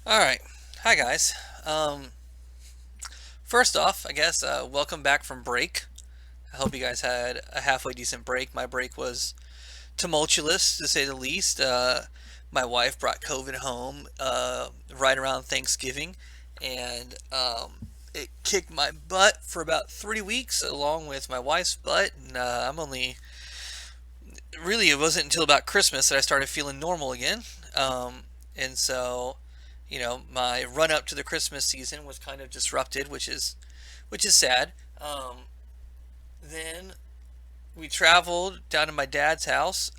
All right. Hi, guys. Um, First off, I guess, welcome back from break. I hope you guys had a halfway decent break. My break was tumultuous, to say the least. My wife brought COVID home right around Thanksgiving, and it kicked my butt for about 3 weeks, along with my wife's butt. And I'm only really, it wasn't until about Christmas that I started feeling normal again. And so, my run up to the Christmas season was kind of disrupted, which is sad. Then we traveled down to my dad's house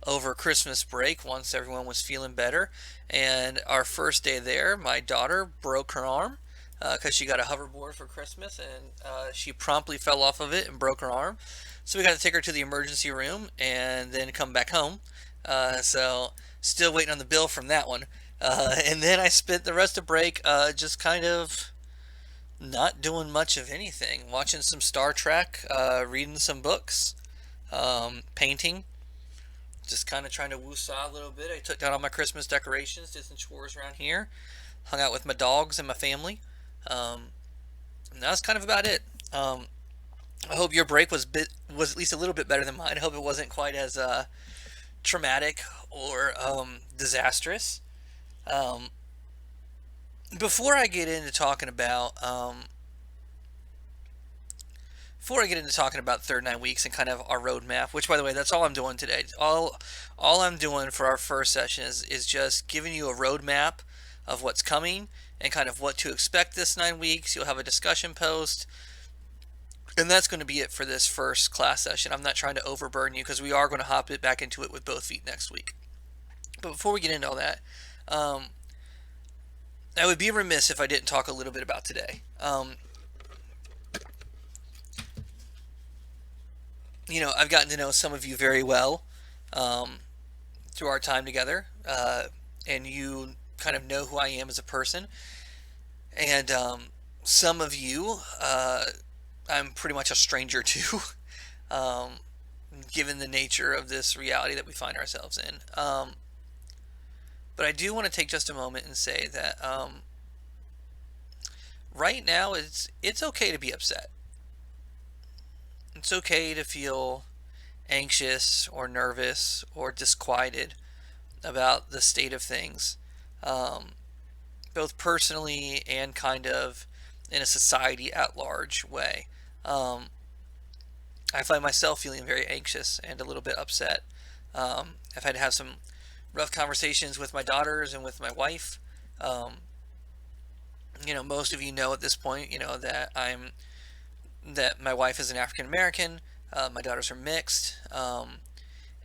over Christmas break once everyone was feeling better. And our first day there, my daughter broke her arm because she got a hoverboard for Christmas, and she promptly fell off of it and broke her arm. So we got to take her to the emergency room and then come back home. So still waiting on the bill from that one. And then I spent the rest of break just kind of not doing much of anything, watching some Star Trek, reading some books, painting, just kind of trying to woo-saw a little bit. I took down all my Christmas decorations, did some chores around here, hung out with my dogs and my family. And that's kind of about it. Um, I hope your break was at least a little bit better than mine. I hope it wasn't quite as traumatic or disastrous. Um, before I get into talking about before I get into talking about third 9 weeks and kind of our roadmap, which by the way, that's all I'm doing today. All I'm doing for our first session is just giving you a roadmap of what's coming and kind of what to expect this 9 weeks. You'll have a discussion post, and that's going to be it for this first class session. I'm not trying to overburden you because we are going to hop it back into it with both feet next week. But before we get into all that, um, I would be remiss if I didn't talk a little bit about today. I've gotten to know some of you very well um, through our time together, and you kind of know who I am as a person. And some of you, I'm pretty much a stranger to, um, given the nature of this reality that we find ourselves in. But I do want to take just a moment and say that right now it's okay to be upset. It's okay to feel anxious or nervous or disquieted about the state of things, um, both personally and kind of in a society at large way. Um, I find myself feeling very anxious and a little bit upset. I've had to have some rough conversations with my daughters and with my wife. Um, most of you know at this point, that my wife is an African American. My daughters are mixed,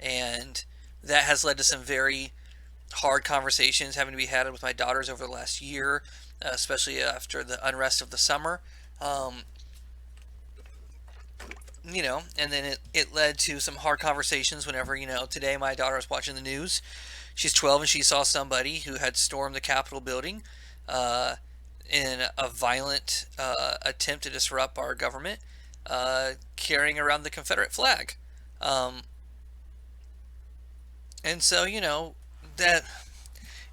and that has led to some very hard conversations having to be had with my daughters over the last year, especially after the unrest of the summer. Um, and then it led to some hard conversations whenever, today my daughter was watching the news. She's 12 and she saw somebody who had stormed the Capitol building uh, in a violent attempt to disrupt our government, carrying around the Confederate flag. Um, and so, that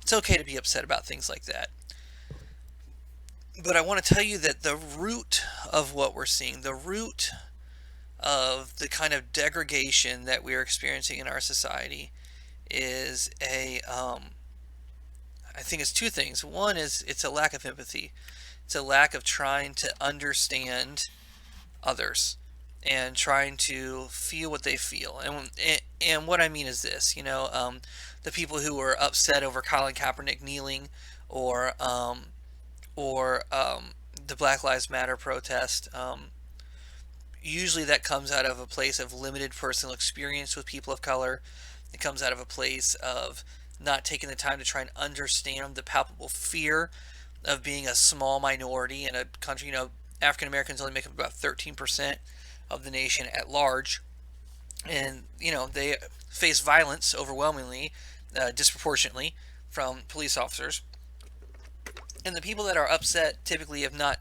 it's okay to be upset about things like that. But I want to tell you that the root of what we're seeing, the root of the kind of degradation that we are experiencing in our society is I think it's two things. One is it's a lack of empathy. It's a lack of trying to understand others and trying to feel what they feel. And what I mean is this, the people who were upset over Colin Kaepernick kneeling, or the Black Lives Matter protest. Usually that comes out of a place of limited personal experience with people of color. It comes out of a place of not taking the time to try and understand the palpable fear of being a small minority in a country. African Americans only make up about 13% of the nation at large, and they face violence overwhelmingly, disproportionately from police officers. And the people that are upset typically have not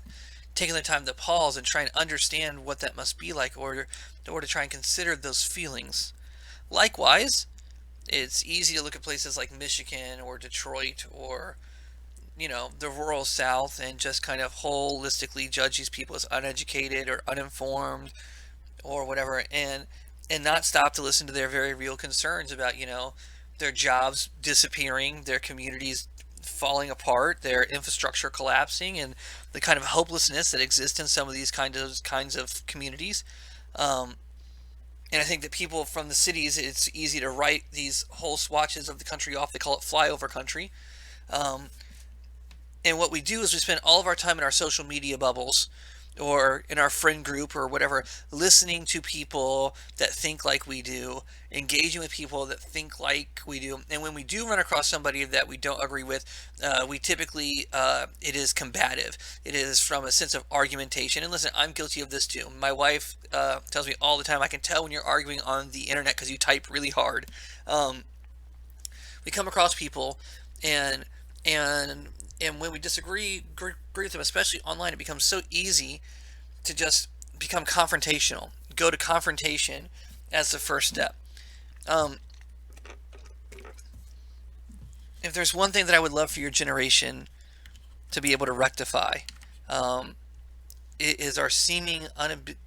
taken the time to pause and try and understand what that must be like, or to try and consider those feelings. Likewise, it's easy to look at places like Michigan or Detroit or the rural South and just kind of holistically judge these people as uneducated or uninformed or whatever, and not stop to listen to their very real concerns about their jobs disappearing, their communities falling apart, their infrastructure collapsing, and the kind of hopelessness that exists in some of these kinds of communities. Um, and I think that people from the cities, it's easy to write these whole swatches of the country off. They call it flyover country. Um, and what we do is we spend all of our time in our social media bubbles or in our friend group or whatever, listening to people that think like we do, engaging with people that think like we do. And when we do run across somebody that we don't agree with, we typically, it is combative. It is from a sense of argumentation. And listen, I'm guilty of this too. My wife tells me all the time, I can tell when you're arguing on the internet because you type really hard. Um, we come across people and and and when we agree with them, especially online, it becomes so easy to just become confrontational, go to confrontation as the first step. um, if there's one thing that I would love for your generation to be able to rectify, um, it is our seeming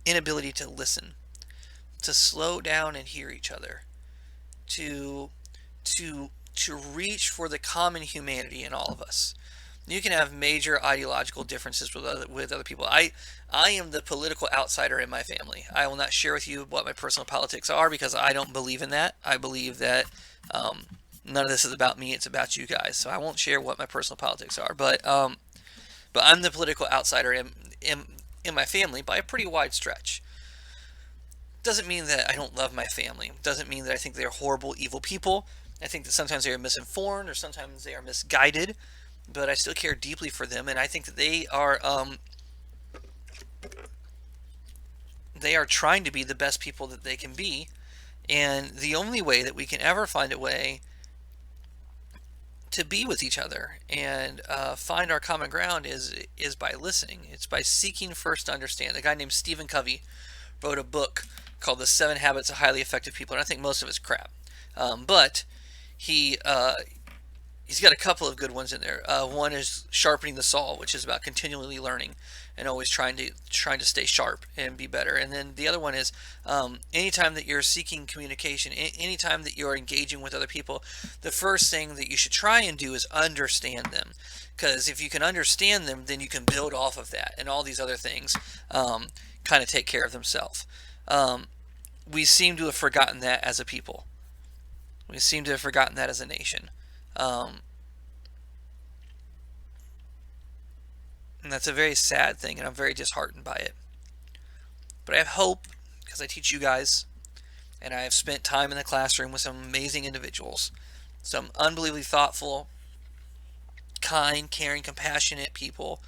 inability to listen, to slow down and hear each other, to to reach for the common humanity in all of us. You can have major ideological differences with other people. I am the political outsider in my family. I will not share with you what my personal politics are because I don't believe in that. I believe that um, none of this is about me. It's about you guys. So I won't share what my personal politics are. But I'm the political outsider in my family by a pretty wide stretch. Doesn't mean that I don't love my family. Doesn't mean that I think they're horrible, evil people. I think that sometimes they are misinformed or sometimes they are misguided, but I still care deeply for them, and I think that they are trying to be the best people that they can be, and the only way that we can ever find a way to be with each other and find our common ground is by listening. It's by seeking first to understand. A guy named Stephen Covey wrote a book called The 7 Habits of Highly Effective People, and I think most of it's crap. But he he's got a couple of good ones in there. One is sharpening the saw, which is about continually learning and always trying to stay sharp and be better. And then the other one is anytime that you're seeking communication, anytime that you're engaging with other people, the first thing that you should try and do is understand them. Because if you can understand them, then you can build off of that, and all these other things kind of take care of themselves. Um, we seem to have forgotten that as a people. We seem to have forgotten that as a nation. Um, and that's a very sad thing, and I'm very disheartened by it. But I have hope because I teach you guys, and I have spent time in the classroom with some amazing individuals, some unbelievably thoughtful, kind, caring, compassionate people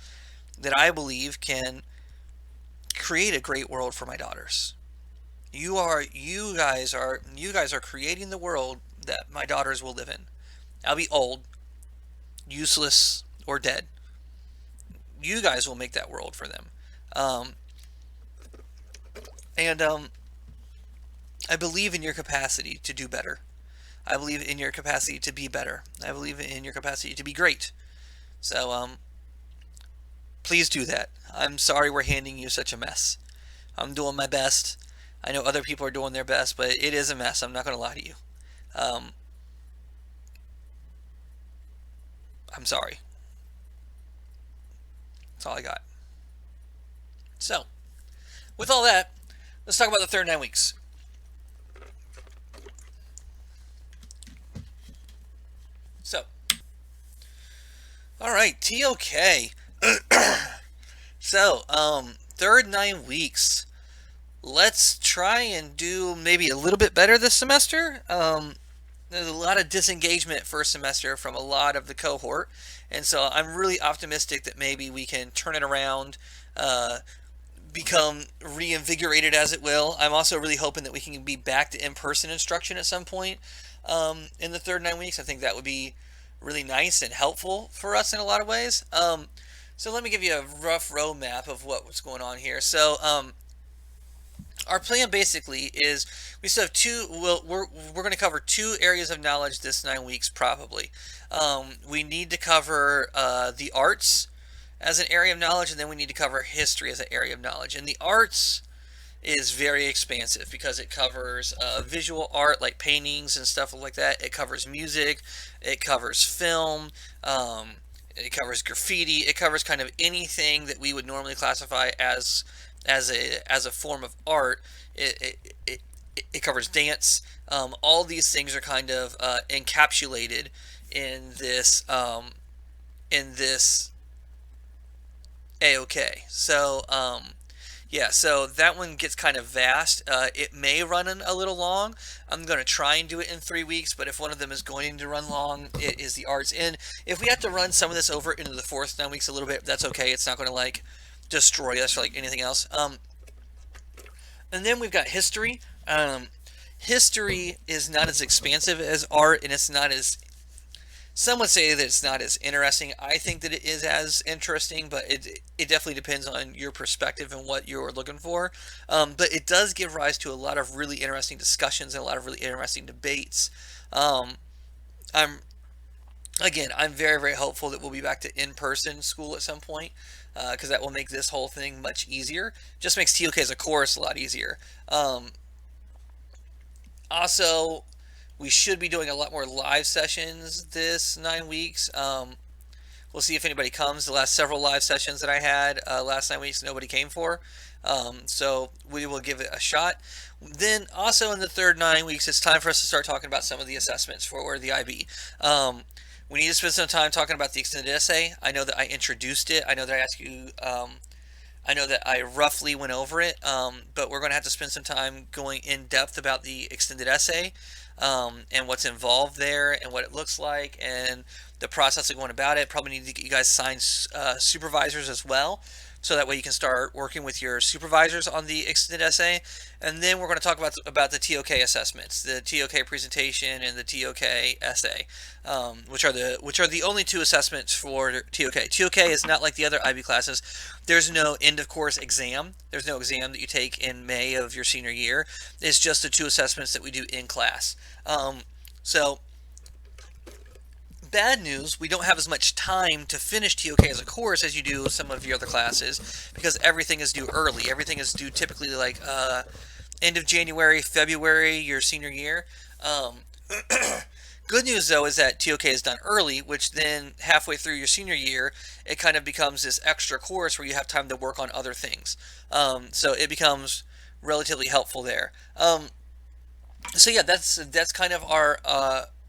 that I believe can create a great world for my daughters. You guys are creating the world that my daughters will live in. I'll be old, useless, or dead. You guys will make that world for them. Um, and I believe in your capacity to do better. I believe in your capacity to be better. I believe in your capacity to be great. So please do that. I'm sorry we're handing you such a mess. I'm doing my best. I know other people are doing their best, but it is a mess. I'm not going to lie to you. Um, I'm sorry. That's all I got. So, with all that, let's talk about the third 9 weeks. So, all right, TOK. So, third 9 weeks. Let's try and do maybe a little bit better this semester. There's a lot of disengagement first semester from a lot of the cohort, and so I'm really optimistic that maybe we can turn it around, uh, become reinvigorated, as it will. I'm also really hoping that we can be back to in-person instruction at some point in the third 9 weeks. I think that would be really nice and helpful for us in a lot of ways. So let me give you a rough roadmap of what's going on here. So Our plan basically is we still have two. Well, we're going to cover two areas of knowledge this 9 weeks probably. We need to cover the arts as an area of knowledge, and then we need to cover history as an area of knowledge. And the arts is very expansive because it covers visual art like paintings and stuff like that. It covers music, it covers film, it covers graffiti. It covers kind of anything that we would normally classify as a form of art. It covers dance. All these things are kind of encapsulated in this AOK. Yeah, so that one gets kind of vast. It may run a little long. I'm going to try and do it in 3 weeks, but if one of them is going to run long, it is the arts. And if we have to run some of this over into the fourth 9 weeks a little bit, that's okay. It's not going to like destroy us or like anything else. And then we've got history. History is not as expansive as art, and it's not as some would say that it's not as interesting. I think that it is as interesting, but it definitely depends on your perspective and what you're looking for. But it does give rise to a lot of really interesting discussions and a lot of really interesting debates. Um, I'm I'm very very hopeful that we'll be back to in-person school at some point because that will make this whole thing much easier. Just makes TOK as a course a lot easier. Also, we should be doing a lot more live sessions this 9 weeks. We'll see if anybody comes. The last several live sessions that I had last 9 weeks, nobody came for. So we will give it a shot. Then also in the third 9 weeks, it's time for us to start talking about some of the assessments for the IB. We need to spend some time talking about the extended essay. I know that I introduced it. I know that I asked you. I know that I roughly went over it, but we're going to have to spend some time going in depth about the extended essay and what's involved there and what it looks like and the process of going about it. Probably need to get you guys signed supervisors as well, so that way you can start working with your supervisors on the extended essay. And then we're going to talk about the TOK assessments, the TOK presentation and the TOK essay, which are the only two assessments for TOK. TOK is not like the other IB classes. There's no end of course exam. There's no exam that you take in May of your senior year. It's just the two assessments that we do in class. So bad news, we don't have as much time to finish TOK as a course as you do some of your other classes because everything is due early. Everything is due typically like end of January, February, your senior year. Good news though is that TOK is done early, which then halfway through your senior year, it kind of becomes this extra course where you have time to work on other things. So it becomes relatively helpful there. So yeah, that's kind of our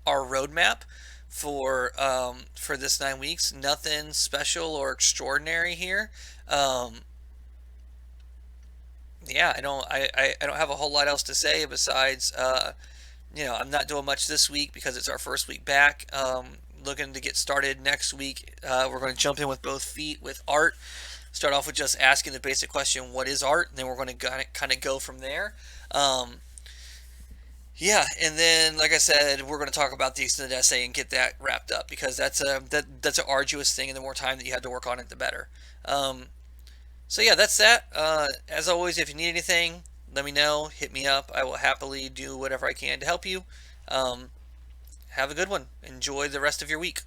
roadmap for this 9 weeks. Nothing special or extraordinary here. Yeah, I don't have a whole lot else to say besides I'm not doing much this week because it's our first week back. Looking to get started next week. We're going to jump in with both feet with art. Start off with just asking the basic question, what is art? And then we're going to kind of go from there. Yeah, and then like I said, we're going to talk about the extended essay and get that wrapped up because that's an arduous thing, and the more time that you have to work on it, the better. So yeah, that's that. As always, if you need anything, let me know. Hit me up. I will happily do whatever I can to help you. Have a good one. Enjoy the rest of your week.